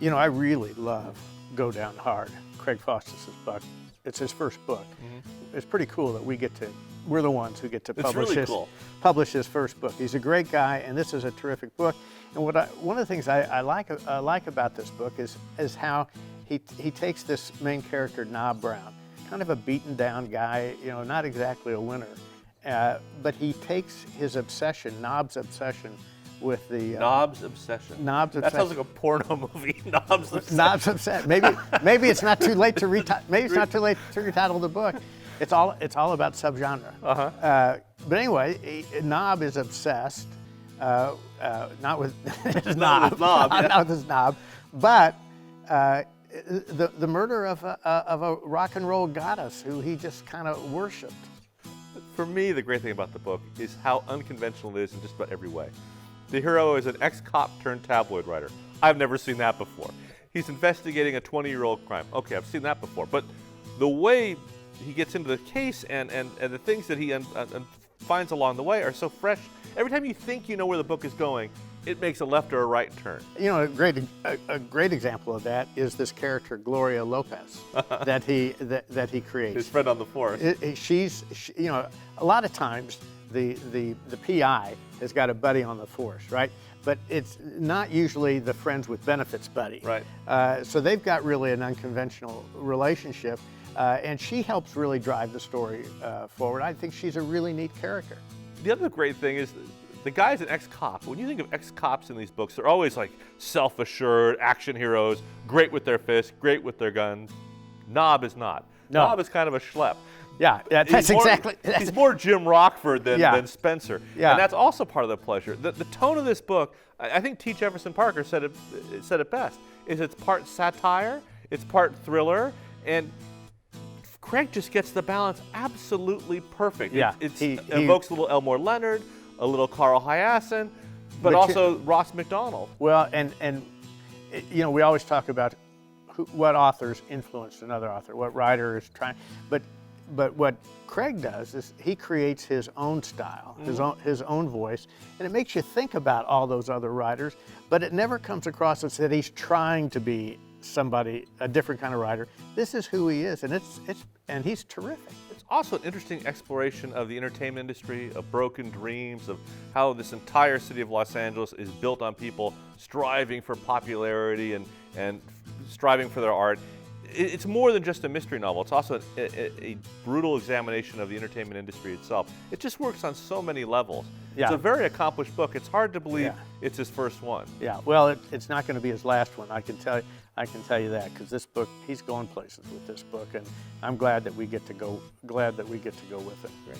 You know, I really love Go Down Hard, Craig Faustus's book. It's his first book. It's pretty cool that we're the ones who get to publish his first book. He's a great guy, and this is a terrific book. And one of the things I like about this book is how he takes this main character, Nob Brown, kind of a beaten down guy, you know, not exactly a winner, but he takes his obsession, Nob's obsession, with the Nob's Obsession. Nob's That Obsession. sounds like a porno movie. Nob's Obsession. Nob's Obsession. Maybe it's not too late to retitle the book. It's all about subgenre. But anyway, Nob is obsessed, not with his knob, not with his knob, but the murder of a rock and roll goddess who he just kind of worshipped. For me, the great thing about the book is how unconventional it is in just about every way. The hero is an ex-cop turned tabloid writer. I've never seen that before. He's investigating a 20-year-old crime. Okay, I've seen that before. But the way he gets into the case and the things that he finds along the way are so fresh. Every time you think you know where the book is going, it makes a left or a right turn. You know, a great example of that is this character Gloria Lopez that he creates. His friend on the force. You know, a lot of times the PI has got a buddy on the force, right? But it's not usually the friends with benefits buddy. Right. So they've got really an unconventional relationship, and she helps really drive the story forward. I think she's a really neat character. The other great thing is the guy's an ex-cop. When you think of ex-cops in these books, they're always like self-assured, action heroes, great with their fists, great with their guns. Nob is not. No. Nob is kind of a schlep. Yeah, that's exactly. He's more Jim Rockford than Spencer. Yeah. And that's also part of the pleasure. The tone of this book, I think T. Jefferson Parker said it best, is it's part satire, it's part thriller, and Craig just gets the balance absolutely perfect. Yeah. He evokes a little Elmore Leonard, a little Carl Hyacin, but also Ross MacDonald. Well, and you know, we always talk about what authors influenced another author, what writer is trying, but what Craig does is he creates his own style, his own voice, and it makes you think about all those other writers, but it never comes across as that he's trying to be a different kind of writer. This is who he is, and he's terrific. It's also an interesting exploration of the entertainment industry, of broken dreams, of how this entire city of Los Angeles is built on people striving for popularity and striving for their art. It's more than just a mystery novel. It's also a brutal examination of the entertainment industry itself. It just works on so many levels. Yeah. It's a very accomplished book. It's hard to believe it's his first one. Yeah, well, it's not going to be his last one. I can tell you that, because this book, he's going places with this book, and I'm glad that we get to go with it. Great.